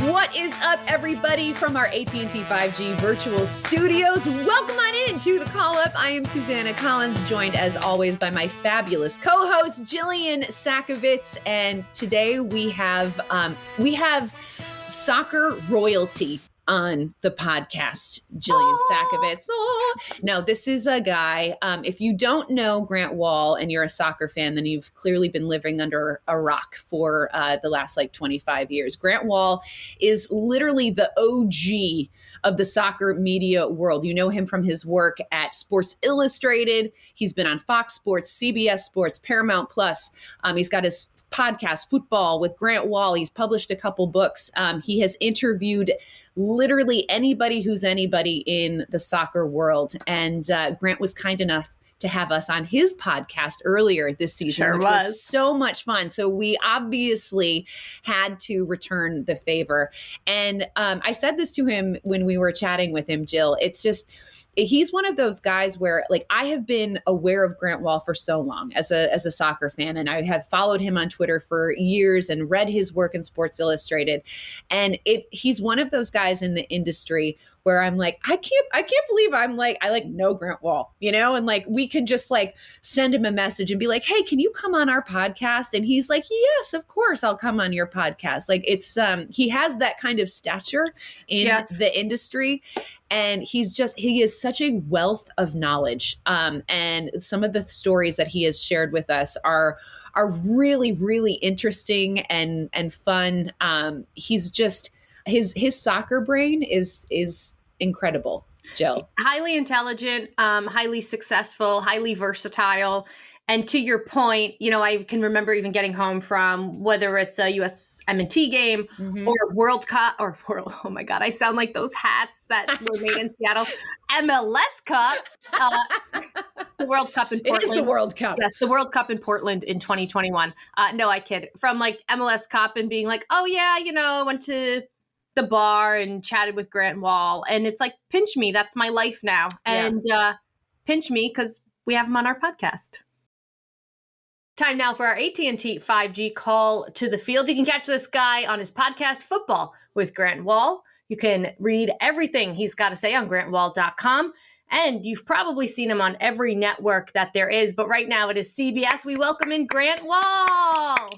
What is up, everybody, from our AT&T 5G virtual studios? Welcome on in to the Call Up. I am Susanna Collins, joined as always by my fabulous co-host Jillian Sakovitz, and today we have soccer royalty on the podcast, Jillian Sakovitz. Oh. Now, this is a guy, if you don't know Grant Wahl and you're a soccer fan, then you've clearly been living under a rock for the last 25 years. Grant Wahl is literally the OG of the soccer media world. You know him from his work at Sports Illustrated. He's been on Fox Sports, CBS Sports, Paramount Plus. He's got his podcast, Football with Grant Wahl. He's published a couple books. He has interviewed literally anybody who's anybody in the soccer world. And Grant was kind enough to have us on his podcast earlier this season, which was so much fun. So we obviously had to return the favor. And I said this to him when we were chatting with him, Jill. It's just, he's one of those guys where I have been aware of Grant Wahl for so long as a soccer fan. And I have followed him on Twitter for years and read his work in Sports Illustrated. And he's one of those guys in the industry where I'm I can't believe I know Grant Wahl, and we can just send him a message and be like, hey, can you come on our podcast? And he's like, yes, of course I'll come on your podcast. He has that kind of stature in the industry. And he is such a wealth of knowledge. And some of the stories that he has shared with us are really, really interesting and fun. He's just, his soccer brain is incredible, Jill. Highly intelligent, highly successful, highly versatile. And to your point, I can remember even getting home from whether it's a USMNT game or World Cup oh my God, I sound like those hats that were made in Seattle. MLS Cup, the World Cup in Portland. It is the World Cup. Yes, the World Cup in Portland in 2021. No, I kid. From MLS Cup and being oh yeah, I went to the bar and chatted with Grant Wahl, and it's pinch me. That's my life now. And pinch me because we have him on our podcast. Time now for our AT&T 5G call to the field. You can catch this guy on his podcast, Football with Grant Wahl. You can read everything he's got to say on grantwahl.com. And you've probably seen him on every network that there is. But right now it is CBS. We welcome in Grant Wahl.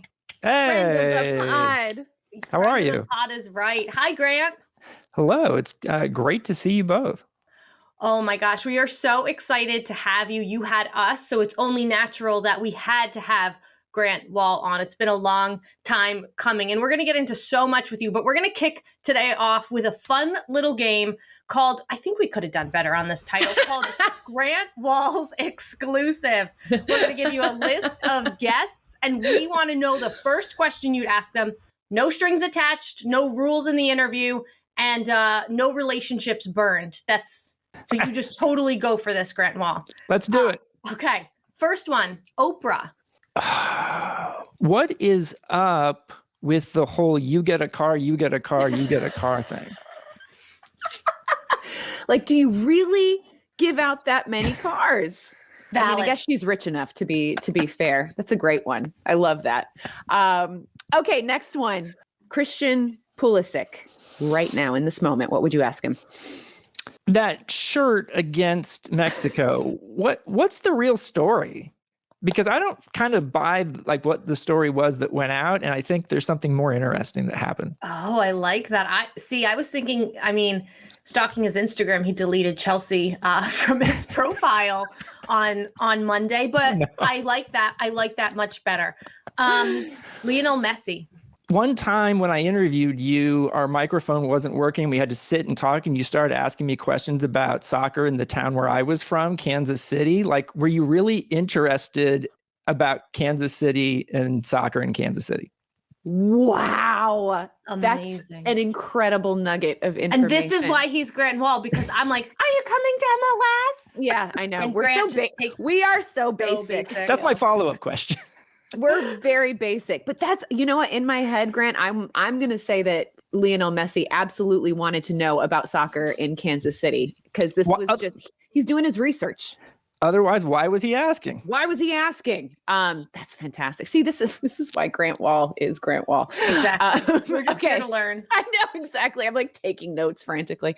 Hey. Friend of the pod. How are you? The pod is right. Hi, Grant. Hello. It's great to see you both. Oh my gosh, we are so excited to have you. You had us, so it's only natural that we had to have Grant Wahl on. It's been a long time coming, and we're going to get into so much with you, but we're going to kick today off with a fun little game called, I think we could have done better on this title, called Grant Wahl's Exclusive. We're going to give you a list of guests, and we want to know the first question you'd ask them. No strings attached, no rules in the interview, and no relationships burned. So you just totally go for this, Grant Wahl. Let's do it. Okay. First one, Oprah. What is up with the whole you get a car, you get a car, you get a car thing? Do you really give out that many cars? Valid. I guess she's rich enough to be fair. That's a great one. I love that. Okay, next one. Christian Pulisic. Right now, in this moment, what would you ask him? That shirt against Mexico, what's the real story? Because I don't kind of buy what the story was that went out, and I think there's something more interesting that happened. Oh, I like that. I was thinking, stalking his Instagram, he deleted Chelsea from his profile on Monday, but no. I like that. I like that much better. Lionel Messi. One time when I interviewed you, our microphone wasn't working. We had to sit and talk, and you started asking me questions about soccer in the town where I was from, Kansas City. Were you really interested about Kansas City and soccer in Kansas City? Wow. Amazing. That's an incredible nugget of information. And this is why he's Grant Wahl, because I'm are you coming to MLS? Yeah, I know. And We're Grant so big. We are so basic. That's my follow-up question. We're very basic, but that's, what, in my head, Grant, I'm going to say that Lionel Messi absolutely wanted to know about soccer in Kansas City because this was just, he's doing his research. Otherwise, why was he asking? Why was he asking? That's fantastic. See, this is why Grant Wahl is Grant Wahl. Exactly. We're just here to learn. I know, exactly. I'm like taking notes frantically.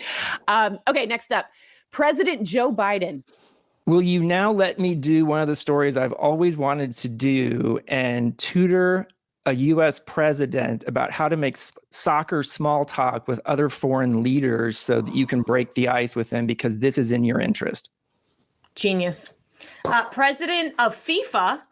Okay, next up, President Joe Biden. Will you now let me do one of the stories I've always wanted to do and tutor a U.S. president about how to make soccer small talk with other foreign leaders so that you can break the ice with them, because this is in your interest? Genius. President of FIFA,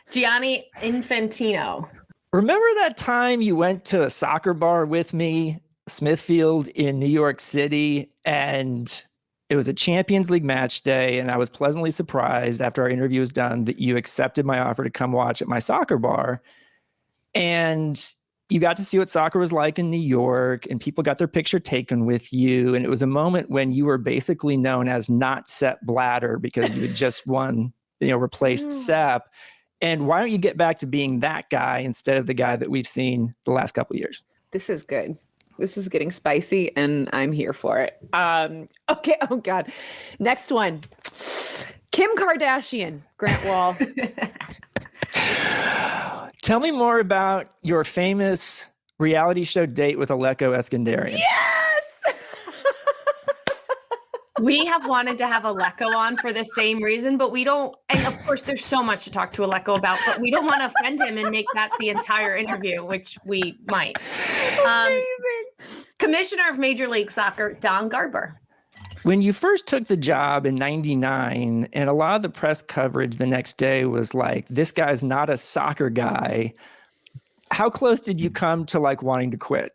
Gianni Infantino. Remember that time you went to a soccer bar with me, Smithfield in New York City, and it was a Champions League match day, and I was pleasantly surprised after our interview was done that you accepted my offer to come watch at my soccer bar, and you got to see what soccer was like in New York, and people got their picture taken with you. And it was a moment when you were basically known as not Sepp Blatter because you had just won, replaced Sepp. And why don't you get back to being that guy instead of the guy that we've seen the last couple of years? This is good. This is getting spicy, and I'm here for it. Okay. Oh God. Next one. Kim Kardashian, Grant Wahl. Tell me more about your famous reality show date with Aleko Eskandarian. Yes! We have wanted to have Aleko on for the same reason, but we don't, and of course there's so much to talk to Aleko about, but we don't want to offend him and make that the entire interview, which we might. Amazing. Commissioner of Major League Soccer, Don Garber. When you first took the job in '99, and a lot of the press coverage the next day was like, this guy's not a soccer guy, how close did you come to like wanting to quit?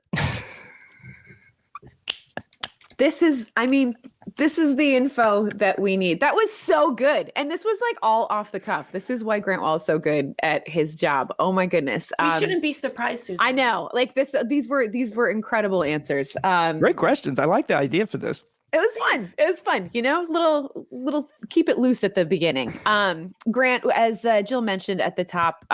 This is the info that we need. That was so good. And this was like all off the cuff. This is why Grant Wahl is so good at his job. Oh my goodness. We shouldn't be surprised, Susan. I know. Like these were incredible answers. Great questions. I like the idea for this. It was fun. It was fun, little keep it loose at the beginning. Grant, as Jill mentioned at the top,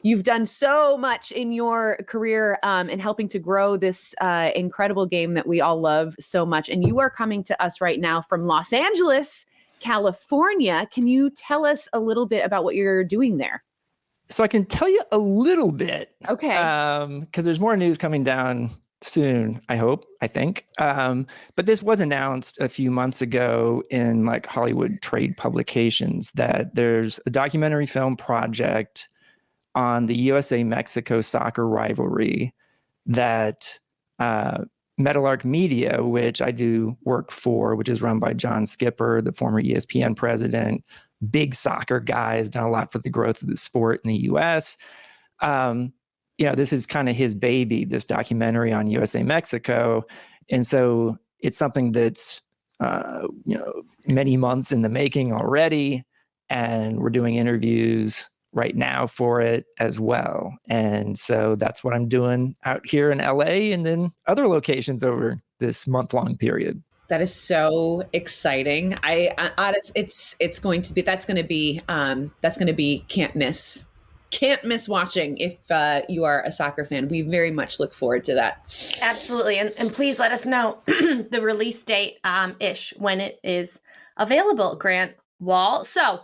you've done so much in your career in helping to grow this incredible game that we all love so much. And you are coming to us right now from Los Angeles, California. Can you tell us a little bit about what you're doing there? So I can tell you a little bit. Okay. Because there's more news coming down soon, I think. But this was announced a few months ago in like Hollywood trade publications that there's a documentary film project on the USA-Mexico soccer rivalry that Meadowlark Media, which I do work for, which is run by John Skipper, the former ESPN president, big soccer guy, has done a lot for the growth of the sport in the US. This is kind of his baby, this documentary on USA Mexico. And so it's something that's, many months in the making already. And we're doing interviews right now for it as well. And so that's what I'm doing out here in LA and then other locations over this month-long period. That is so exciting. That's going to be can't miss watching if you are a soccer fan. We very much look forward to that. Absolutely. And please let us know the release date ish when it is available, Grant Wahl. So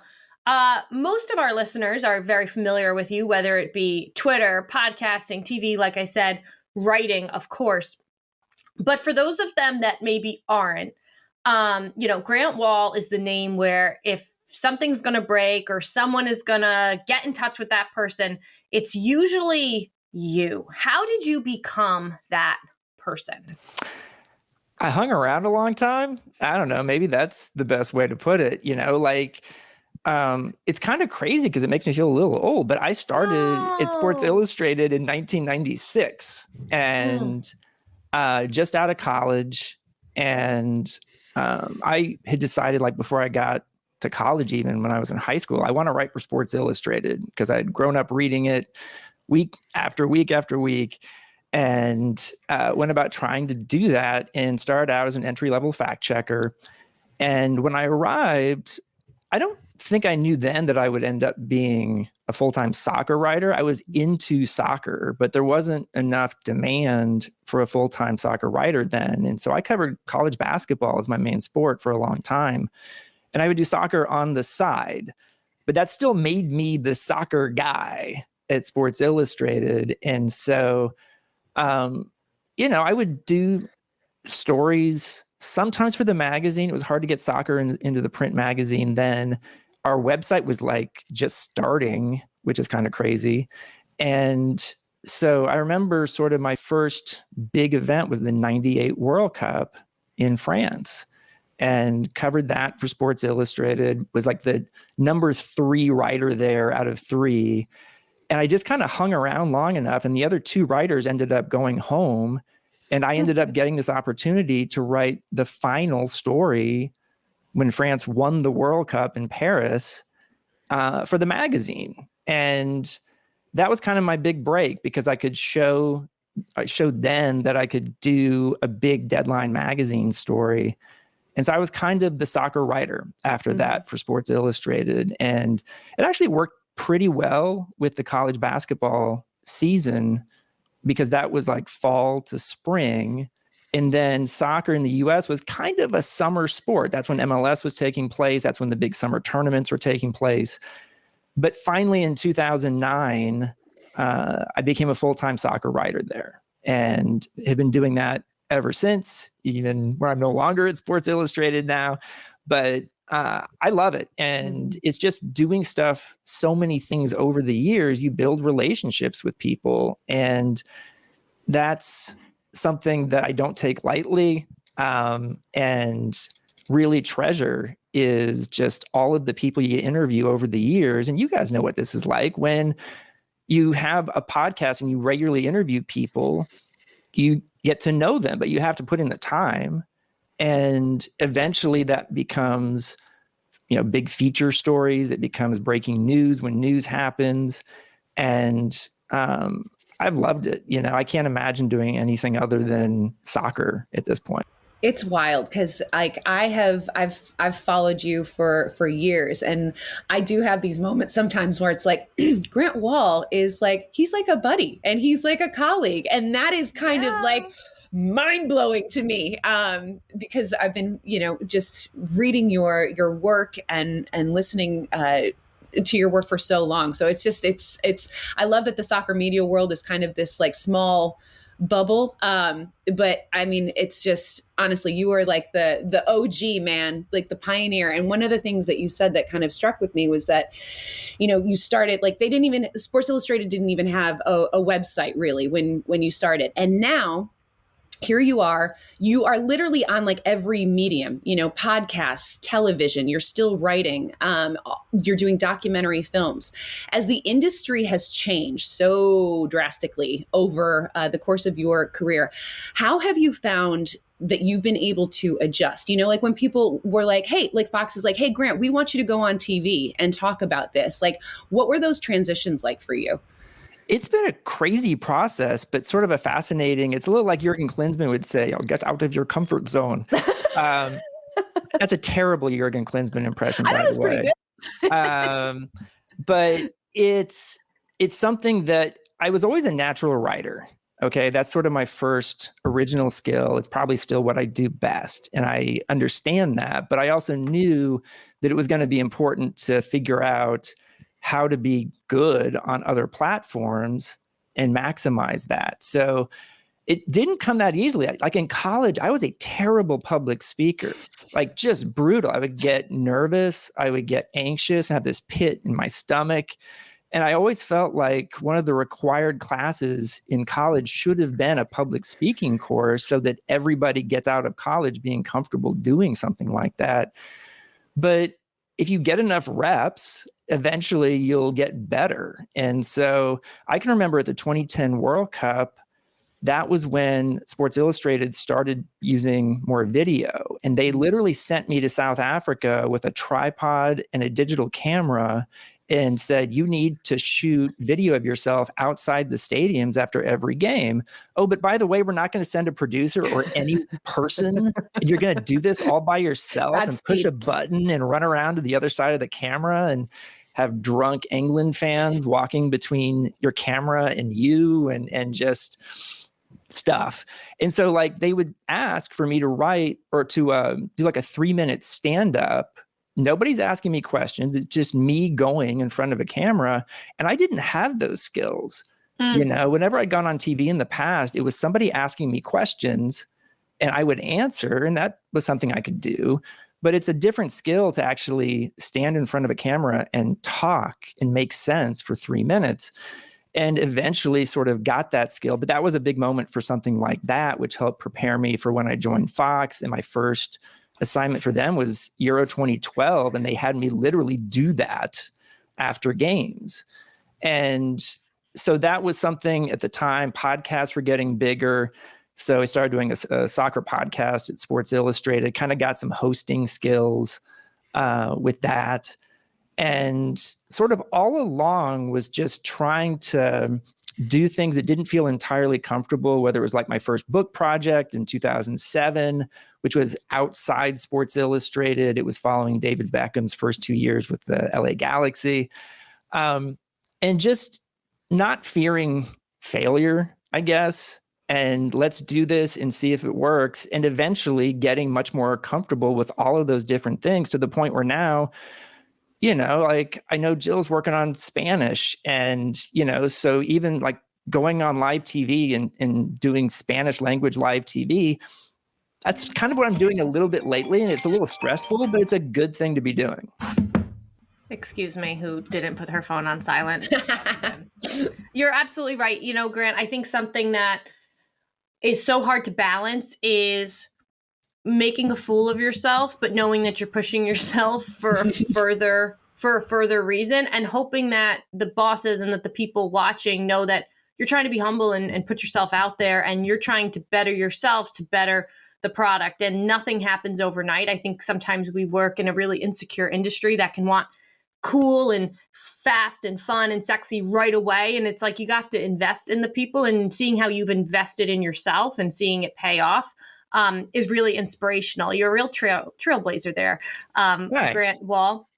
most of our listeners are very familiar with you, whether it be Twitter, podcasting, TV, like I said, writing, of course. But for those of them that maybe aren't, Grant Wahl is the name where if something's going to break or someone is going to get in touch with that person, it's usually you. How did you become that person? I hung around a long time. I don't know. Maybe that's the best way to put it. It's kind of crazy because it makes me feel a little old, but I started at Sports Illustrated in 1996 and just out of college. And I had decided, like, before I got to college, even when I was in high school, I want to write for Sports Illustrated because I had grown up reading it week after week after week, and went about trying to do that and started out as an entry-level fact checker. And when I arrived, I don't think I knew then that I would end up being a full-time soccer writer. I was into soccer, but there wasn't enough demand for a full-time soccer writer then. And so I covered college basketball as my main sport for a long time. and I would do soccer on the side, but that still made me the soccer guy at Sports Illustrated. And so, I would do stories sometimes for the magazine. It was hard to get soccer into the print magazine then. Our website was like just starting, which is kind of crazy. And so I remember sort of my first big event was the 98 World Cup in France, and covered that for Sports Illustrated, was like the number 3 writer there out of 3. And I just kind of hung around long enough, and the other 2 writers ended up going home, and I ended up getting this opportunity to write the final story when France won the World Cup in Paris for the magazine. And that was kind of my big break, because I showed then that I could do a big Deadline magazine story. And so I was kind of the soccer writer after that for Sports Illustrated. And it actually worked pretty well with the college basketball season, because that was like fall to spring. And then soccer in the US was kind of a summer sport. That's when MLS was taking place. That's when the big summer tournaments were taking place. But finally in 2009, I became a full-time soccer writer there, and have been doing that ever since, even where I'm no longer at Sports Illustrated now. But I love it. And it's just doing stuff, so many things over the years, you build relationships with people. And that's something that I don't take lightly, and really treasure, is just all of the people you interview over the years. And you guys know what this is like. When you have a podcast and you regularly interview people, you get to know them, but you have to put in the time. And eventually that becomes, big feature stories. It becomes breaking news when news happens. And I've loved it. I can't imagine doing anything other than soccer at this point. It's wild, because like I've followed you for years, and I do have these moments sometimes where it's like Grant Wahl is like, he's like a buddy and he's like a colleague, and that is kind of like mind blowing to me, because I've been just reading your work and listening to your work for so long. So it's I love that the soccer media world is kind of this like small bubble. But I mean, it's just, honestly, you are like the OG, man, like the pioneer. And one of the things that you said that kind of struck with me was that, you started, like, Sports Illustrated didn't even have a website really when you started. And now here you are literally on like every medium, podcasts, television, you're still writing, you're doing documentary films. As the industry has changed so drastically over the course of your career, how have you found that you've been able to adjust? Like when people were like, hey, like Fox is like, hey, Grant, we want you to go on TV and talk about this. Like, what were those transitions like for you? It's been a crazy process, but sort of a fascinating. It's a little like Jurgen Klinsmann would say, get out of your comfort zone. That's a terrible Jurgen Klinsmann impression, by the way. Pretty good. But it's something that I was always a natural writer. Okay, that's sort of my first original skill. It's probably still what I do best, and I understand that. But I also knew that it was going to be important to figure out how to be good on other platforms and maximize that. So it didn't come that easily. Like in college, I was a terrible public speaker, like just brutal. I would get nervous. I would get anxious, have this pit in my stomach. And I always felt like one of the required classes in college should have been a public speaking course, so that everybody gets out of college being comfortable doing something like that. But if you get enough reps, eventually you'll get better. And so I can remember at the 2010 World Cup, that was when Sports Illustrated started using more video. And they literally sent me to South Africa with a tripod and a digital camera and said, you need to shoot video of yourself outside the stadiums after every game. Oh, but by the way, we're not going to send a producer or any person. You're going to do this all by yourself and push a button and run around to the other side of the camera and have drunk England fans walking between your camera and you, and just stuff. And so like they would ask for me to write or to do like a 3-minute stand-up nobody's asking me questions. It's just me going in front of a camera. And I didn't have those skills. Whenever I'd gone on TV in the past, it was somebody asking me questions and I would answer, and that was something I could do. But it's a different skill to actually stand in front of a camera and talk and make sense for 3 minutes, and eventually sort of got that skill. But that was a big moment for something like that, which helped prepare me for when I joined Fox. And my first assignment for them was Euro 2012. And they had me literally do that after games. And so that was something at the time. Podcasts were getting bigger. So I started doing a soccer podcast at Sports Illustrated, kind of got some hosting skills with that. And sort of all along was just trying to do things that didn't feel entirely comfortable, whether it was like my first book project in 2007, which was outside Sports Illustrated. It was following David Beckham's first 2 years with the LA Galaxy. And just not fearing failure, I guess. And let's do this and see if it works. And eventually getting much more comfortable with all of those different things to the point where now, like I know Jill's working on Spanish, and, so even like going on live TV and doing Spanish language live TV, that's kind of what I'm doing a little bit lately. And it's a little stressful, but it's a good thing to be doing. Excuse me, who didn't put her phone on silent. You're absolutely right. Grant, I think something that is so hard to balance is making a fool of yourself, but knowing that you're pushing yourself for a further reason, and hoping that the bosses and that the people watching know that you're trying to be humble and put yourself out there, and you're trying to better yourself to better the product. And nothing happens overnight. I think sometimes we work in a really insecure industry that can want cool and fast and fun and sexy right away. And it's like, you have to invest in the people, and seeing how you've invested in yourself and seeing it pay off is really inspirational. You're a real trailblazer there, Nice. Grant Wahl.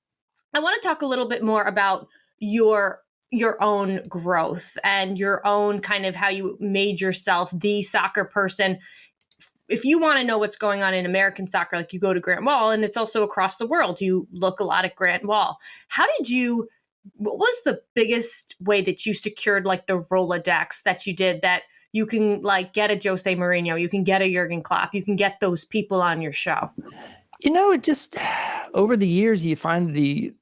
I want to talk a little bit more about your own growth and your own kind of how you made yourself the soccer person. If you want to know what's going on in American soccer, like, you go to Grant Wahl, and it's also across the world. You look a lot at Grant Wahl. What was the biggest way that you secured like the rolodex that you did, that you can like get a Jose Mourinho, you can get a Jurgen Klopp, you can get those people on your show? It just, over the years, you find the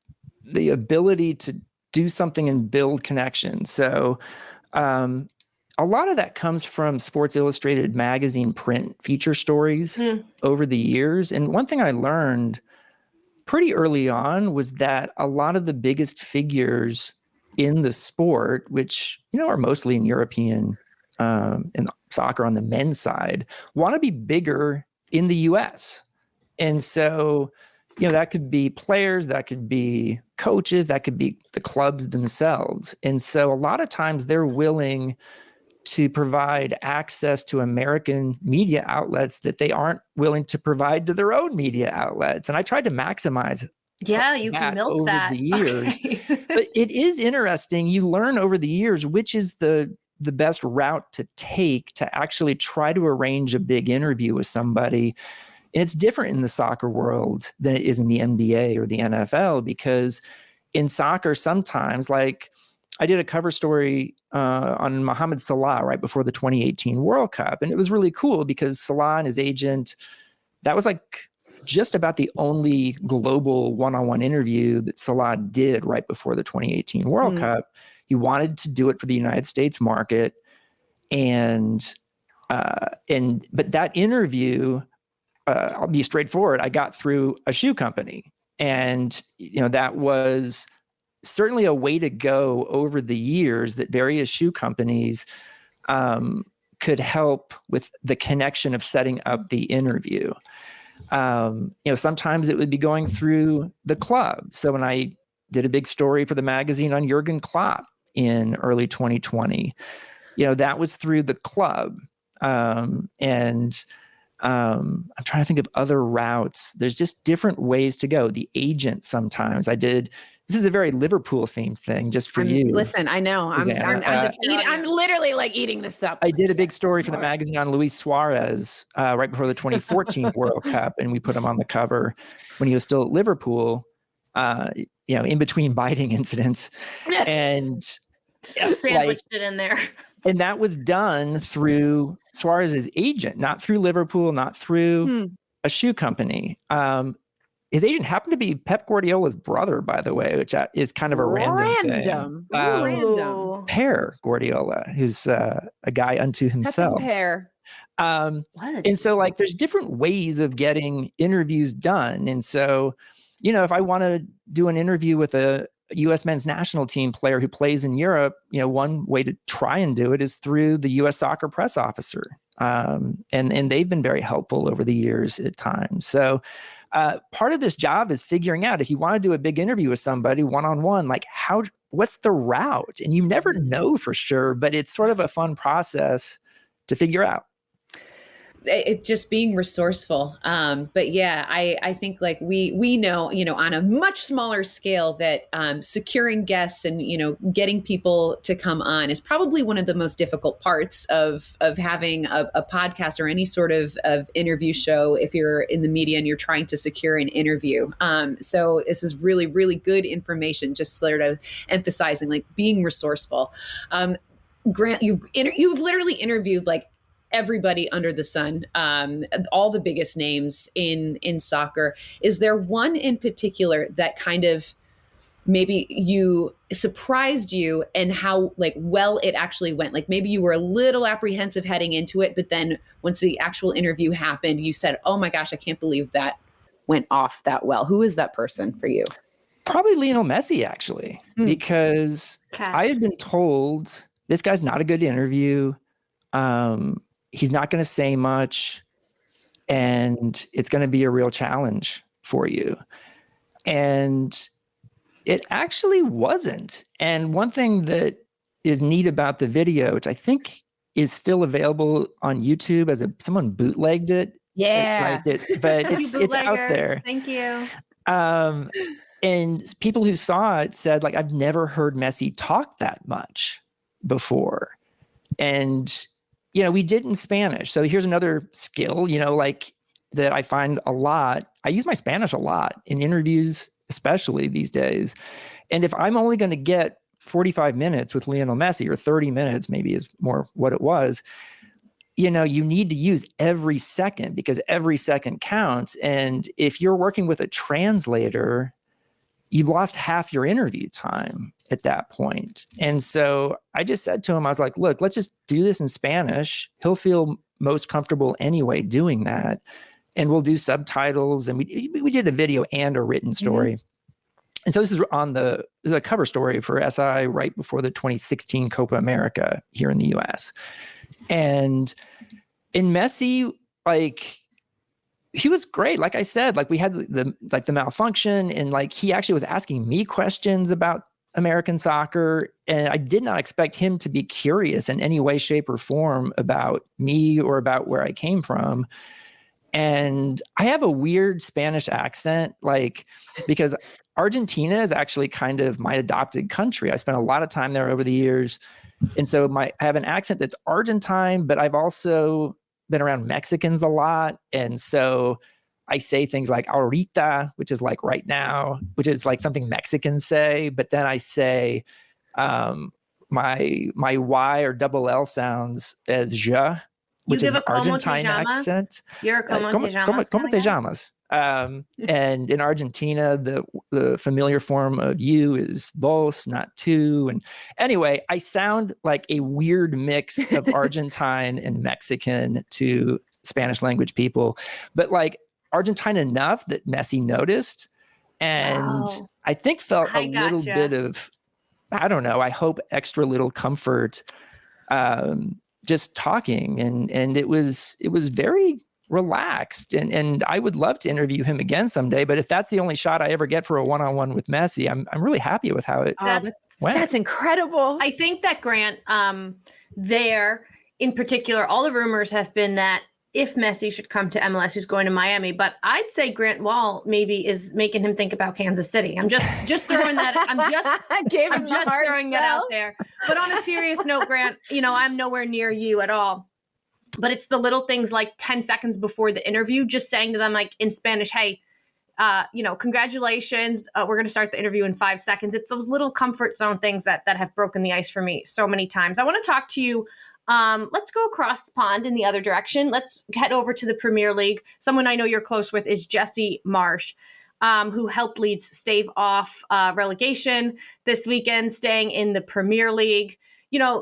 ability to do something and build connections. So a lot of that comes from Sports Illustrated magazine print feature stories over the years. And one thing I learned pretty early on was that a lot of the biggest figures in the sport, which, are mostly in European in soccer on the men's side, want to be bigger in the US. And so, that could be players, that could be coaches, that could be the clubs themselves. And so a lot of times they're willing to provide access to American media outlets that they aren't willing to provide to their own media outlets. And I tried to maximize you can milk over that the years. Okay. But it is interesting. You learn over the years which is the best route to take to actually try to arrange a big interview with somebody. And it's different in the soccer world than it is in the NBA or the NFL, because in soccer, sometimes, like, I did a cover story on Mohamed Salah right before the 2018 World Cup. And it was really cool because Salah and his agent, that was like just about the only global one-on-one interview that Salah did right before the 2018 World Cup. He wanted to do it for the United States market. But that interview, I'll be straightforward, I got through a shoe company. And, that was certainly a way to go over the years, that various shoe companies could help with the connection of setting up the interview. Sometimes it would be going through the club. So when I did a big story for the magazine on Jurgen Klopp in early 2020, that was through the club. I'm trying to think of other routes. There's just different ways to go. The agent, sometimes this is a very Liverpool themed thing, just for you. Listen, I know. I'm literally like eating this up. I did a big story for the magazine on Luis Suarez right before the 2014 World Cup, and we put him on the cover when he was still at Liverpool. in between biting incidents, and sandwiched it in there. And that was done through Suarez's agent, not through Liverpool, not through a shoe company. His agent happened to be Pep Guardiola's brother, by the way, which is kind of a random thing. Random. Pep Guardiola, who's a guy unto himself. And so like there's different ways of getting interviews done. And so, if I want to do an interview with a U.S. men's national team player who plays in Europe, one way to try and do it is through the U.S. soccer press officer. And they've been very helpful over the years at times. So part of this job is figuring out, if you want to do a big interview with somebody one-on-one, like what's the route? And you never know for sure, but it's sort of a fun process to figure out. It just being resourceful. But yeah, I think like we know, on a much smaller scale that securing guests and, getting people to come on is probably one of the most difficult parts of having a podcast or any sort of interview show if you're in the media and you're trying to secure an interview. So this is really, really good information, just sort of emphasizing like being resourceful. Grant, you've literally interviewed like everybody under the sun, all the biggest names in soccer. Is there one in particular that kind of maybe surprised you and how like well it actually went? Like maybe you were a little apprehensive heading into it, but then once the actual interview happened, you said, oh my gosh, I can't believe that went off that well. Who is that person for you? Probably Lionel Messi, actually, because I had been told this guy's not a good interview. He's not going to say much, and it's going to be a real challenge for you. And it actually wasn't. And one thing that is neat about the video, which I think is still available on YouTube someone bootlegged it. Yeah. But it's out there. Thank you. And people who saw it said, like, I've never heard Messi talk that much before. And we did in Spanish. So here's another skill, like that I find a lot. I use my Spanish a lot in interviews, especially these days. And if I'm only going to get 45 minutes with Lionel Messi, or 30 minutes, maybe is more what it was, you need to use every second because every second counts. And if you're working with a translator, you've lost half your interview time at that point. And so I just said to him, I was like, look, let's just do this in Spanish. He'll feel most comfortable anyway doing that. And we'll do subtitles. And we did a video and a written story. Mm-hmm. And so this is a cover story for SI right before the 2016 Copa America here in the US. And in Messi, like, he was great. Like I said, like we had the malfunction, and like he actually was asking me questions about American soccer. And I did not expect him to be curious in any way, shape, or form about me or about where I came from. And I have a weird Spanish accent, like, because Argentina is actually kind of my adopted country. I spent a lot of time there over the years. And so I have an accent that's Argentine, but I've also been around Mexicans a lot. And so I say things like ahorita, which is like right now, which is like something Mexicans say. But then I say my Y or double L sounds as je, which is an Argentine accent. You're a como te llamas. Como te llamas. And in Argentina, the familiar form of you is vos, not tu. And anyway, I sound like a weird mix of Argentine and Mexican to Spanish language people, but like Argentine enough that Messi noticed. And I think felt a little bit of, I don't know, I hope extra little comfort just talking. And it was very relaxed, and I would love to interview him again someday. But if that's the only shot I ever get for a one-on-one with Messi, I'm really happy with how it went. That's incredible. I think that Grant, there in particular, all the rumors have been that if Messi should come to MLS, he's going to Miami. But I'd say Grant Wahl maybe is making him think about Kansas City. I'm just throwing that. I'm just throwing that out there. But on a serious note, Grant, I'm nowhere near you at all. But it's the little things like 10 seconds before the interview, just saying to them like in Spanish, hey, congratulations. We're going to start the interview in 5 seconds. It's those little comfort zone things that have broken the ice for me so many times. I want to talk to you. Let's go across the pond in the other direction. Let's head over to the Premier League. Someone I know you're close with is Jesse Marsch, who helped Leeds stave off relegation this weekend, staying in the Premier League.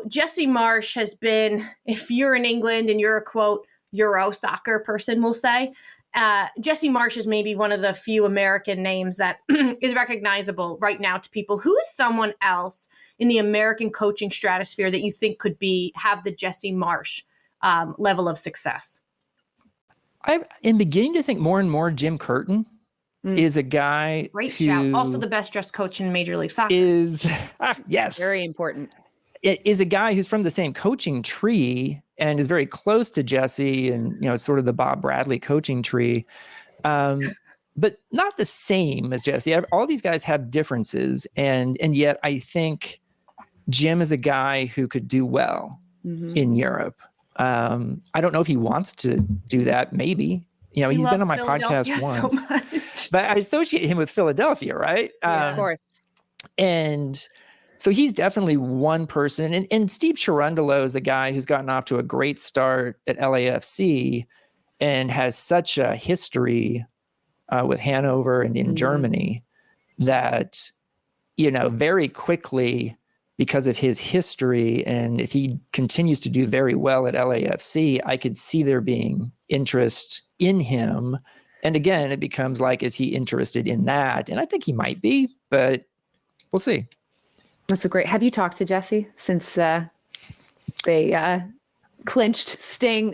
Jesse Marsch has been, if you're in England and you're a quote Euro soccer person, we'll say, Jesse Marsch is maybe one of the few American names that is recognizable right now to people. Who is someone else in the American coaching stratosphere that you think could have the Jesse Marsch level of success? I am beginning to think more and more Jim Curtin is a guy Great who shout. Also the best dressed coach in Major League Soccer. Yes. Very important. It is a guy who's from the same coaching tree and is very close to Jesse and, sort of the Bob Bradley coaching tree, but not the same as Jesse. All these guys have differences. And yet I think Jim is a guy who could do well in Europe. I don't know if he wants to do that. Maybe, he's been on my podcast once, but I associate him with Philadelphia, right? Yeah, of course. And so he's definitely one person. And Steve Cherundolo is a guy who's gotten off to a great start at LAFC and has such a history with Hanover and in Germany that, very quickly, because of his history, and if he continues to do very well at LAFC, I could see there being interest in him. And again, it becomes like, is he interested in that? And I think he might be, but we'll see. That's have you talked to Jesse since they clinched staying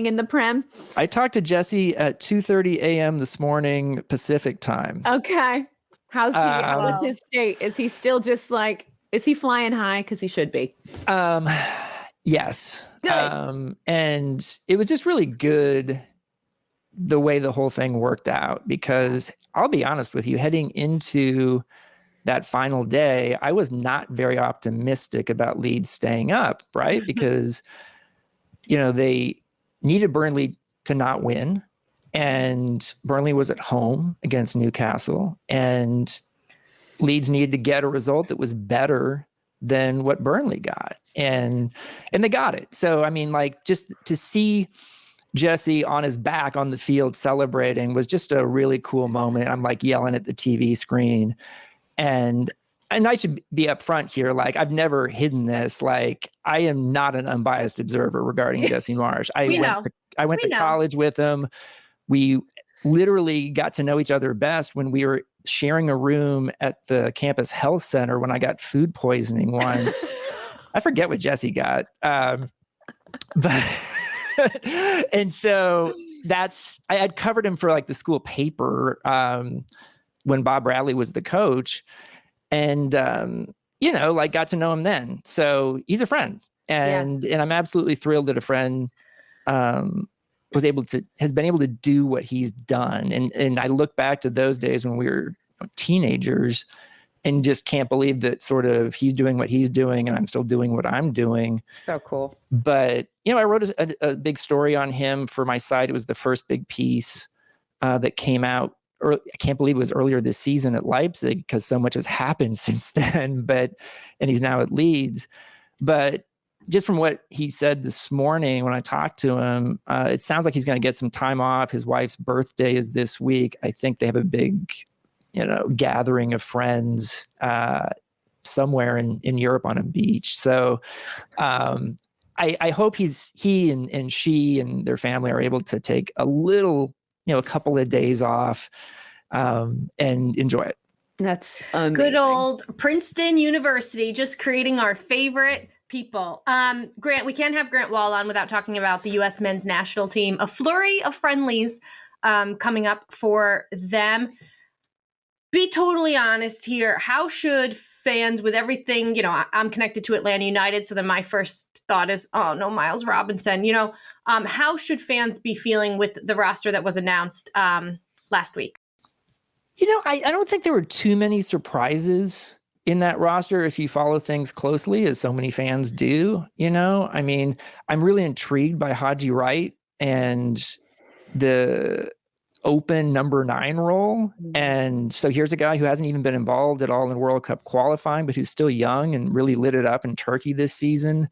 in the Prem? I talked to Jesse at 2:30 a.m. this morning, Pacific time. Okay. How's he? What's his state? Is he still just is he flying high? Because he should be. Yes. Good. And it was just really good the way the whole thing worked out, because I'll be honest with you, heading into that final day, I was not very optimistic about Leeds staying up, right? Because, they needed Burnley to not win, and Burnley was at home against Newcastle, and Leeds needed to get a result that was better than what Burnley got. And they got it. So, just to see Jesse on his back on the field celebrating was just a really cool moment. I'm yelling at the TV screen. And I should be upfront here. I've never hidden this. I am not an unbiased observer regarding Jesse Marsch. I went to college with him. We literally got to know each other best when we were sharing a room at the campus health center when I got food poisoning once. I forget what Jesse got. But and so I had covered him for the school paper when Bob Bradley was the coach, and got to know him then. So he's a friend, and I'm absolutely thrilled that a friend has been able to do what he's done. And I look back to those days when we were teenagers and just can't believe that sort of he's doing what he's doing and I'm still doing what I'm doing. So cool. But, I wrote a big story on him for my site. It was the first big piece that came out. I can't believe it was earlier this season at Leipzig, because so much has happened since then, and he's now at Leeds. But just from what he said this morning when I talked to him, it sounds like he's going to get some time off. His wife's birthday is this week. I think they have a big, gathering of friends somewhere in Europe on a beach. So I hope he and she and their family are able to take a little, a couple of days off and enjoy it. That's amazing. Good old Princeton University, just creating our favorite people. Grant, we can't have Grant Wahl on without talking about the U.S. men's national team. A flurry of friendlies coming up for them. Be totally honest here. How should fans, with everything, I'm connected to Atlanta United, so then my first thought is, oh, no, Miles Robinson. How should fans be feeling with the roster that was announced last week? I don't think there were too many surprises in that roster if you follow things closely, as so many fans do. I'm really intrigued by Haji Wright and the open number 9 role. And so here's a guy who hasn't even been involved at all in World Cup qualifying, but who's still young and really lit it up in Turkey this season.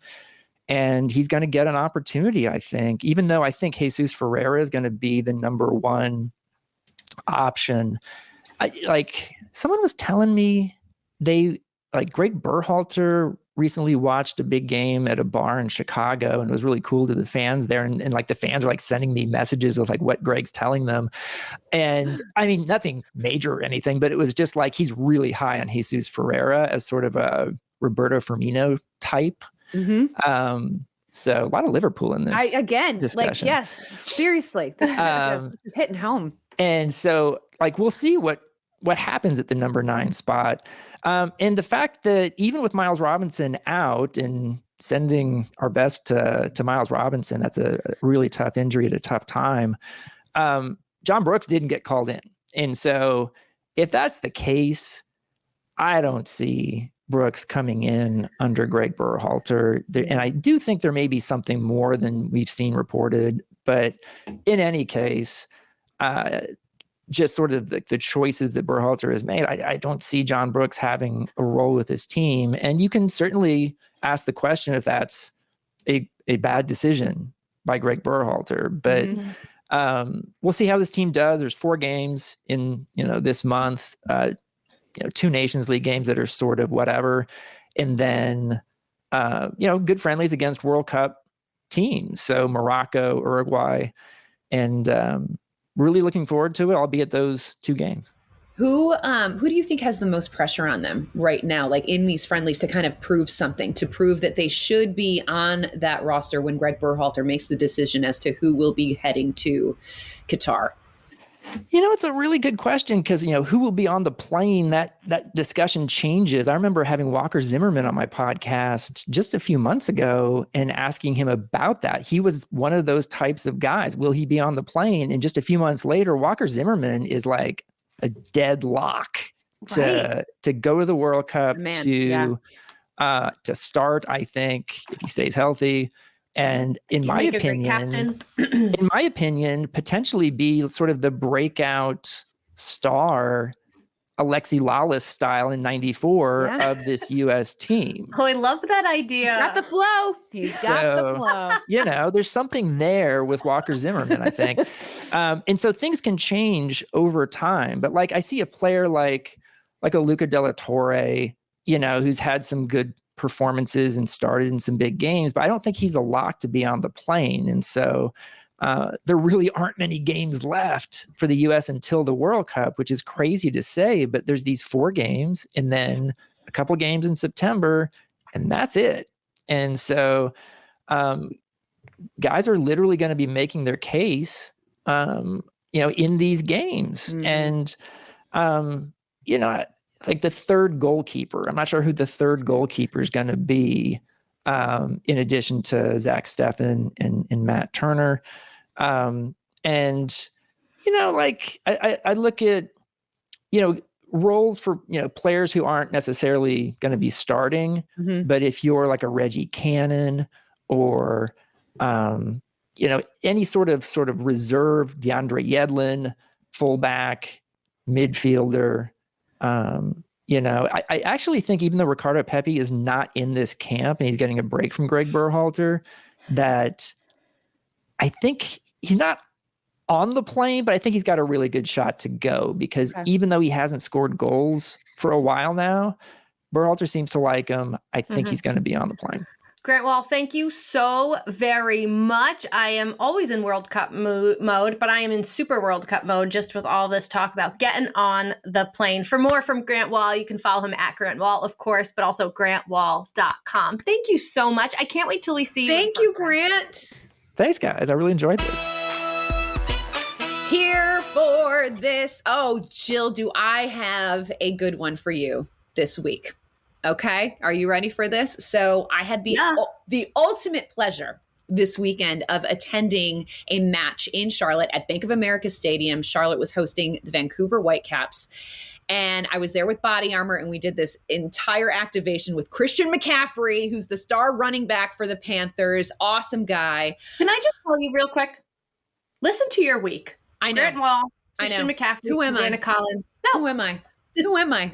And he's going to get an opportunity, I think, even though I think Jesus Ferreira is going to be the number 1 option. Someone was telling me Greg Berhalter recently watched a big game at a bar in Chicago, and it was really cool to the fans there. And like the fans are like sending me messages of like what Greg's telling them. And I mean, nothing major or anything, but it was just like, he's really high on Jesus Ferreira as sort of a Roberto Firmino type. So a lot of Liverpool in this discussion. Yes, seriously, this is hitting home. And so we'll see what happens at the number 9 spot. And the fact that even with Miles Robinson out, and sending our best to Miles Robinson, that's a really tough injury at a tough time. John Brooks didn't get called in. And so if that's the case, I don't see Brooks coming in under Greg Berhalter. And I do think there may be something more than we've seen reported. But in any case, just sort of the choices that Berhalter has made, I don't see John Brooks having a role with his team. And you can certainly ask the question if that's a bad decision by Greg Berhalter. But we'll see how this team does. There's 4 games in this month, 2 Nations League games that are sort of whatever, and then good friendlies against World Cup teams. So Morocco, Uruguay, and really looking forward to it, albeit those 2 games. Who do you think has the most pressure on them right now, like in these friendlies, to kind of prove something, to prove that they should be on that roster when Greg Berhalter makes the decision as to who will be heading to Qatar? It's a really good question because, who will be on the plane, that discussion changes. I remember having Walker Zimmerman on my podcast just a few months ago and asking him about that. He was one of those types of guys. Will he be on the plane? And just a few months later, Walker Zimmerman is like a deadlock to go to the World Cup, to start, I think, if he stays healthy. And in my opinion, potentially be sort of the breakout star, Alexi Lalas style in '94 of this U.S. team. Oh, I love that idea. He's got the flow. He's got the flow. There's something there with Walker Zimmerman, I think. And so things can change over time. But I see a player like a Luca de la Torre, who's had some good performances and started in some big games, but I don't think he's a lock to be on the plane. And so there really aren't many games left for the U.S. until the World Cup, which is crazy to say, but there's these 4 games and then a couple games in September, and that's it. And so guys are literally going to be making their case, in these games. And, like the third goalkeeper, I'm not sure who the third goalkeeper is going to be, in addition to Zach Steffen and Matt Turner. I look at, roles for, players who aren't necessarily going to be starting, but if you're like a Reggie Cannon or, any sort of reserve, DeAndre Yedlin, fullback, midfielder, I actually think even though Ricardo Pepi is not in this camp and he's getting a break from Greg Berhalter, that I think he's not on the plane, but I think he's got a really good shot to go because even though he hasn't scored goals for a while now, Berhalter seems to like him. I think he's going to be on the plane. Grant Wahl, thank you so very much. I am always in World Cup mode, but I am in Super World Cup mode just with all this talk about getting on the plane. For more from Grant Wahl, you can follow him at Grant Wahl, of course, but also grantwahl.com. Thank you so much. I can't wait till we see you. Thank you, Grant. Thanks, guys. I really enjoyed this. Here for this. Oh, Jill, do I have a good one for you this week? Okay. Are you ready for this? So I had the ultimate pleasure this weekend of attending a match in Charlotte at Bank of America Stadium. Charlotte was hosting the Vancouver Whitecaps. And I was there with Body Armor, and we did this entire activation with Christian McCaffrey, who's the star running back for the Panthers. Awesome guy. Can I just tell you real quick? Listen to your week. I know. Grant Wahl, Christian McCaffrey, Who am Susanna I? Collins. No. Who am I? Who am I?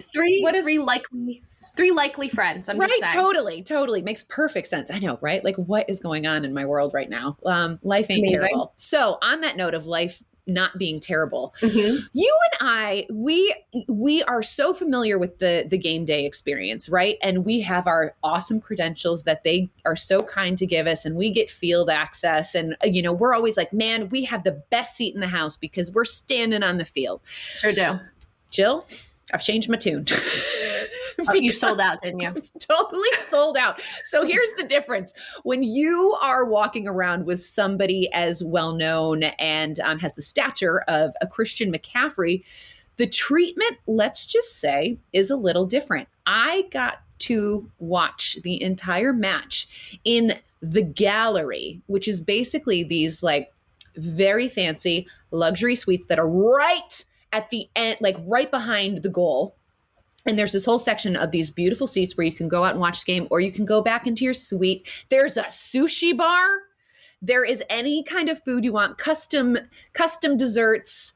Three likely friends. I'm just saying. Totally. Makes perfect sense. I know, right? Like, what is going on in my world right now? Life ain't Amazing. terrible. So on that note of life not being terrible, Mm-hmm. you and I, we are so familiar with the game day experience, right? And we have our awesome credentials that they are so kind to give us, and we get field access. And, we're always like, man, we have the best seat in the house because we're standing on the field. Sure do. Jill, I've changed my tune. You sold out, didn't you? Totally sold out. So here's the difference. When you are walking around with somebody as well-known and has the stature of a Christian McCaffrey, the treatment, let's just say, is a little different. I got to watch the entire match in the gallery, which is basically these like very fancy luxury suites that are right at the end, like right behind the goal. And there's this whole section of these beautiful seats where you can go out and watch the game, or you can go back into your suite. There's a sushi bar. There is any kind of food you want, custom desserts,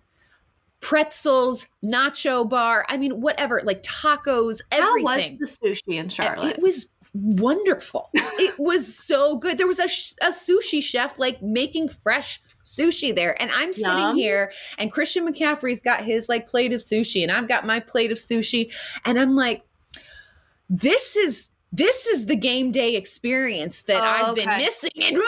pretzels, nacho bar. I mean, whatever, like tacos, everything. How was the sushi in Charlotte? It was wonderful. It was so good. There was a sushi chef like making fresh sushi there. And I'm sitting here and Christian McCaffrey's got his like plate of sushi and I've got my plate of sushi. And I'm like, this is the game day experience that I've been missing.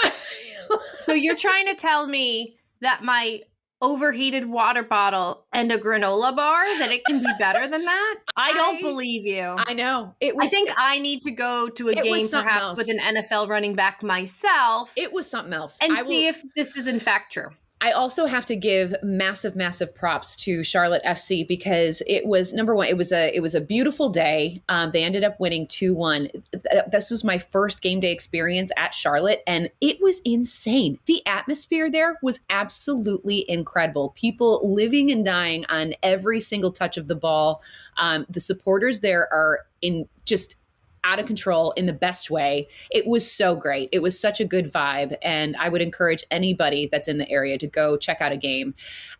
So you're trying to tell me that my overheated water bottle and a granola bar, that it can be better than that? I don't believe you. I know. I think I need to go to a game perhaps with an NFL running back myself. It was something else. And see if this is in fact true. I also have to give massive props to Charlotte FC because it was, number one, it was a beautiful day. They ended up winning 2-1. This was my first game day experience at Charlotte, and it was insane. The atmosphere there was absolutely incredible. People living and dying on every single touch of the ball. The supporters there are in just out of control in the best way. It was so great. It was such a good vibe. And I would encourage anybody that's in the area to go check out a game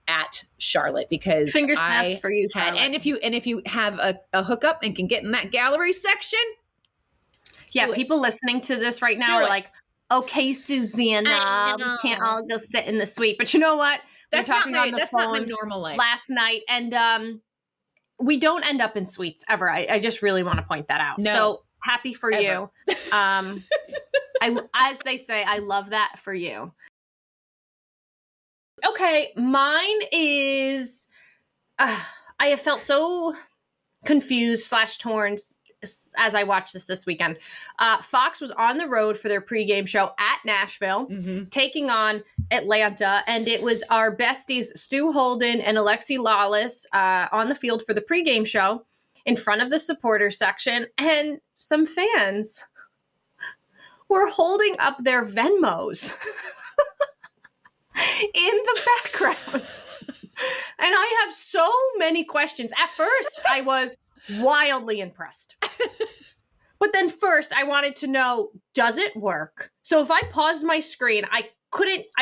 at Charlotte because finger snaps for you, Charlotte. And if you have a hookup and can get in that gallery section. Yeah, people listening to this right now are like, okay, Susanna, we can't all go sit in the suite. But you know what? That's not my normal life. Last night. And we don't end up in suites ever. I just really want to point that out. No. So happy for you. As they say, I love that for you. Okay, mine is, I have felt so confused / torn as I watched this weekend. Fox was on the road for their pregame show at Nashville, taking on Atlanta, and it was our besties Stu Holden and Alexi Lawless on the field for the pregame show in front of the supporter section, and some fans were holding up their Venmos in the background. And I have so many questions. At first, I was wildly impressed. But then first, I wanted to know, does it work? So if I paused my screen, I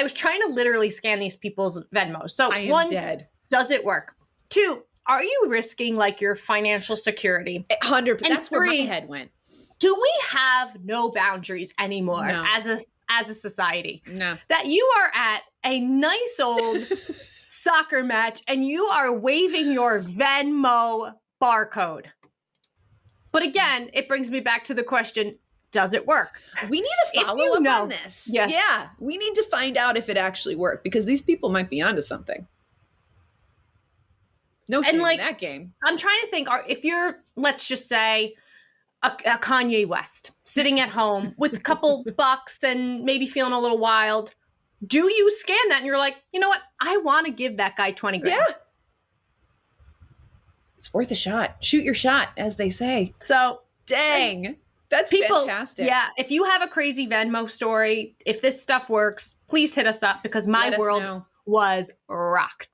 was trying to literally scan these people's Venmos. So I am one, dead. Does it work? 2, are you risking like your financial security? 100%. And that's 3, where my head went. Do we have no boundaries anymore as a society? No. That you are at a nice old soccer match and you are waving your Venmo barcode. But again, it brings me back to the question, does it work? We need to follow up on this. Yes. Yeah. We need to find out if it actually worked because these people might be onto something. No shame in that game. I'm trying to think, if you're, let's just say, a Kanye West sitting at home with a couple bucks and maybe feeling a little wild, do you scan that and you're like, you know what? I want to give that guy 20 grand. Yeah. It's worth a shot. Shoot your shot, as they say. So, dang. That's fantastic. Yeah. If you have a crazy Venmo story, if this stuff works, please hit us up because my world was rocked.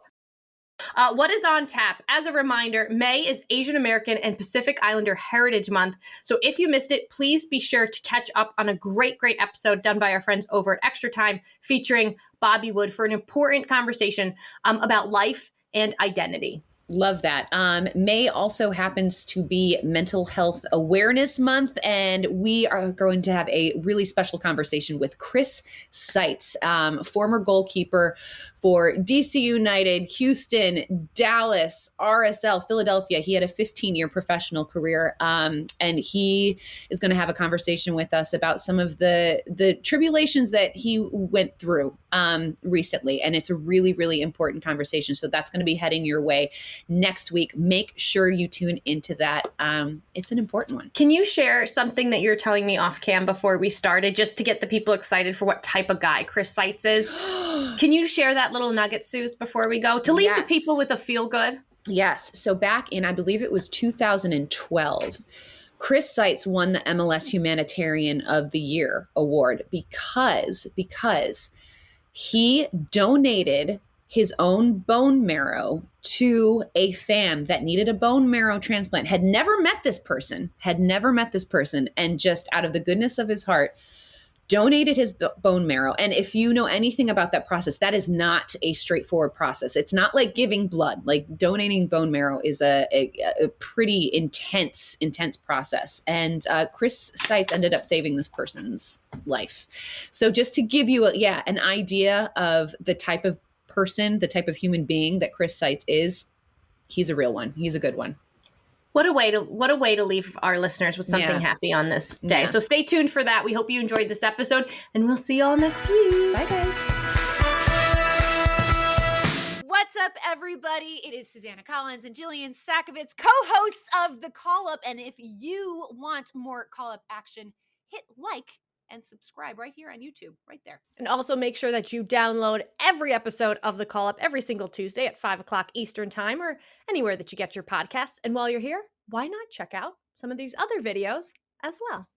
What is on tap? As a reminder, May is Asian American and Pacific Islander Heritage Month. So if you missed it, please be sure to catch up on a great episode done by our friends over at Extra Time featuring Bobby Wood for an important conversation about life and identity. Love that. May also happens to be Mental Health Awareness Month, and we are going to have a really special conversation with Chris Seitz, former goalkeeper for DC United, Houston, Dallas, RSL, Philadelphia. He had a 15-year professional career, and he is going to have a conversation with us about some of the tribulations that he went through recently, and it's a really, really important conversation. So that's going to be heading your way next week. Make sure you tune into that. It's an important one. Can you share something that you're telling me off cam before we started, just to get the people excited for what type of guy Chris Seitz is? Can you share that little nugget, Suze, before we go, to leave the people with a feel good? Yes. So back in, I believe it was 2012, Chris Seitz won the MLS Humanitarian of the Year award because he donated his own bone marrow to a fan that needed a bone marrow transplant, had never met this person, and just out of the goodness of his heart, donated his bone marrow. And if you know anything about that process, that is not a straightforward process. It's not like giving blood. Like donating bone marrow is a pretty intense process. And Chris Seitz ended up saving this person's life. So just to give you an idea of the type of person, the type of human being that Chris Seitz is, he's a real one. He's a good one. What a way to leave our listeners with something happy on this day. Yeah. So stay tuned for that. We hope you enjoyed this episode, and we'll see y'all next week. Bye, guys. What's up, everybody? It is Susanna Collins and Jillian Sakovitz, co-hosts of The Call Up. And if you want more Call Up action, hit like and subscribe right here on YouTube, right there. And also make sure that you download every episode of The Call Up every single Tuesday at 5 o'clock Eastern Time, or anywhere that you get your podcasts. And while you're here, why not check out some of these other videos as well?